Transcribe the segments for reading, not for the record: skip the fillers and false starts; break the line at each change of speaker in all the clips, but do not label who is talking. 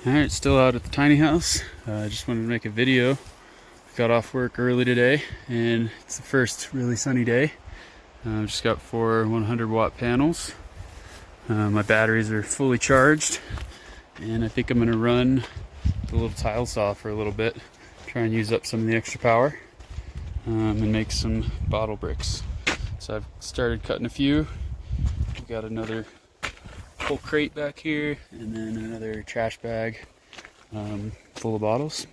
Alright, still out at the tiny house. I just wanted to make a video. Got off work early today and it's the first really sunny day. Just got 4 100-watt panels. My batteries are fully charged and I think I'm going to run the little tile saw for a little bit. Try and use up some of the extra power and make some bottle bricks. So I've started cutting a few. We've got another whole crate back here and then another trash bag full of bottles.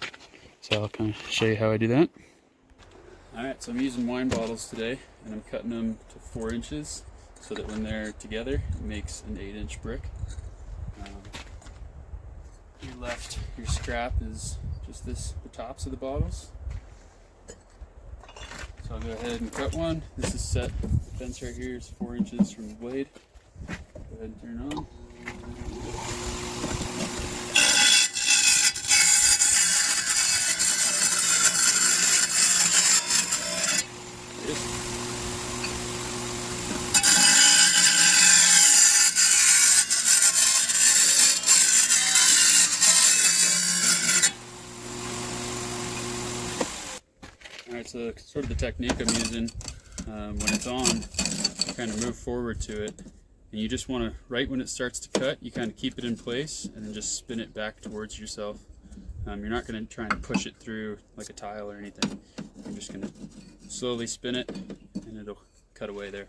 So I'll kind of show you how I do that. Alright, so I'm using wine bottles today and I'm cutting them to 4 inches so that when they're together it makes an 8-inch brick. Your scrap is just the tops of the bottles. So I'll go ahead and cut one. This is set, the fence right here is 4 inches from the blade. Go ahead and turn it on. Alright, so sort of the technique I'm using when it's on, you kind of move forward to it. And you just want to, right when it starts to cut, you kind of keep it in place and then just spin it back towards yourself. You're not going to try and push it through like a tile or anything. You're just going to slowly spin it and it'll cut away there.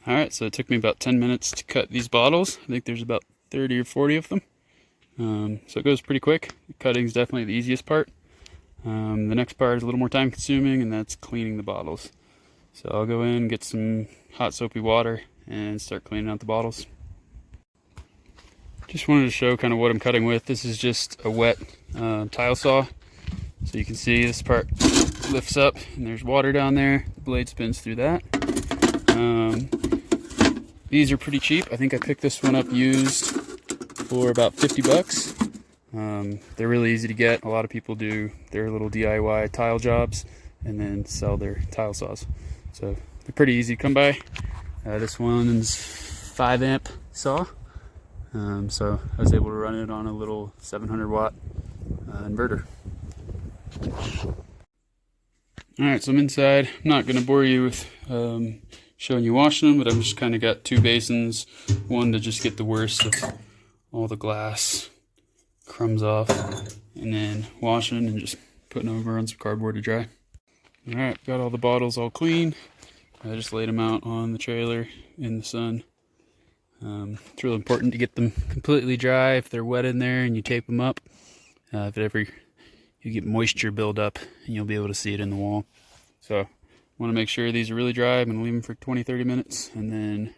Alright, so it took me about 10 minutes to cut these bottles. I think there's about 30 or 40 of them. So it goes pretty quick. The cutting is definitely the easiest part. The next part is a little more time consuming, and that's cleaning the bottles. So I'll go in, get some hot soapy water, and start cleaning out the bottles. Just wanted to show kind of what I'm cutting with. This is just a wet tile saw. So you can see this part lifts up, and there's water down there. The blade spins through that. These are pretty cheap. I think I picked this one up used for about 50 bucks. They're really easy to get. A lot of people do their little DIY tile jobs and then sell their tile saws. So they're pretty easy to come by. This one's 5-amp saw. So I was able to run it on a little 700-watt inverter. Alright, so I'm inside. I'm not going to bore you with showing you washing them, but I've just kind of got 2 basins. One to just get the worst of all the glass crumbs off, and then washing and just putting over on some cardboard to dry. Alright, got all the bottles all clean. I just laid them out on the trailer in the sun. It's really important to get them completely dry if they're wet in there and you tape them up. If ever you get moisture build up, and you'll be able to see it in the wall. So I want to make sure these are really dry. I'm going to leave them for 20-30 minutes and then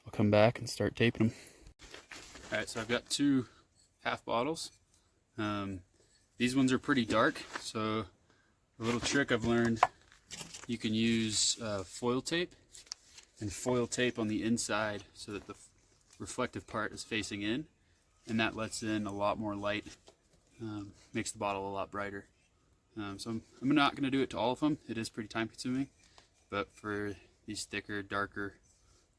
I'll come back and start taping them. Alright, so I've got 2 half bottles. These ones are pretty dark, so a little trick I've learned, you can use foil tape and foil tape on the inside so that the reflective part is facing in, and that lets in a lot more light. Makes the bottle a lot brighter. So I'm not going to do it to all of them. It is pretty time consuming, but for these thicker, darker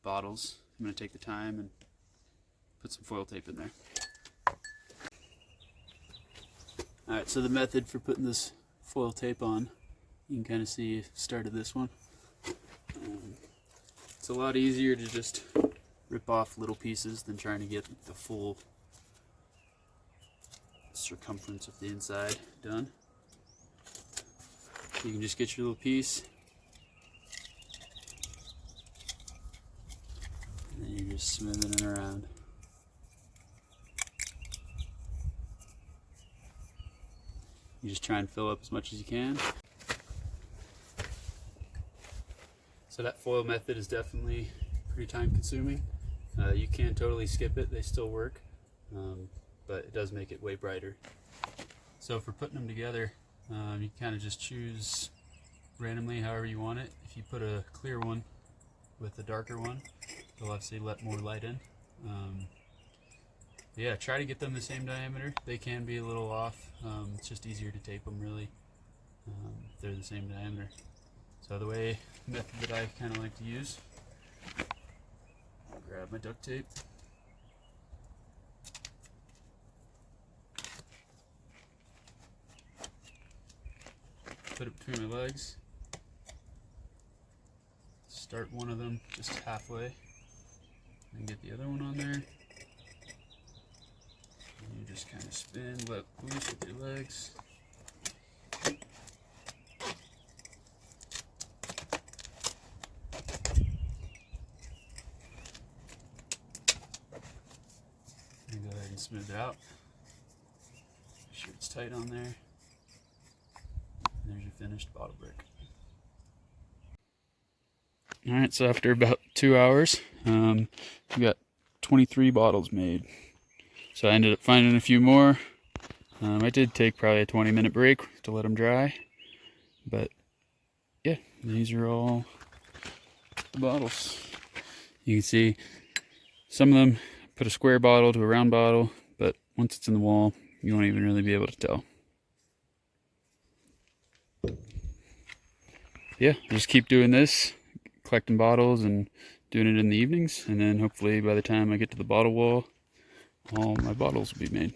bottles, I'm going to take the time and put some foil tape in there. Alright, so the method for putting this foil tape on, you can kind of see start of this one. It's a lot easier to just rip off little pieces than trying to get the full circumference of the inside done. You can just get your little piece and then you're just smoothing it around. You just try and fill up as much as you can. So that foil method is definitely pretty time consuming. You can totally skip it, they still work, but it does make it way brighter. So for putting them together, you kind of just choose randomly however you want it. If you put a clear one with a darker one, it'll obviously let more light in. Yeah, try to get them the same diameter. They can be a little off. It's just easier to tape them really if they're the same diameter. So the method that I kind of like to use, I'll grab my duct tape. Put it between my legs. Start one of them just halfway and get the other one on there. And you just kind of spin, let loose with your legs. And go ahead and smooth it out. Make sure it's tight on there. And there's your finished bottle brick. Alright, so after about 2 hours, we got 23 bottles made. So I ended up finding a few more. I did take probably a 20-minute break to let them dry. But yeah, these are all the bottles. You can see some of them put a square bottle to a round bottle, but once it's in the wall, you won't even really be able to tell. Yeah, just keep doing this, collecting bottles and doing it in the evenings, and then hopefully by the time I get to the bottle wall, all my bottles will be made.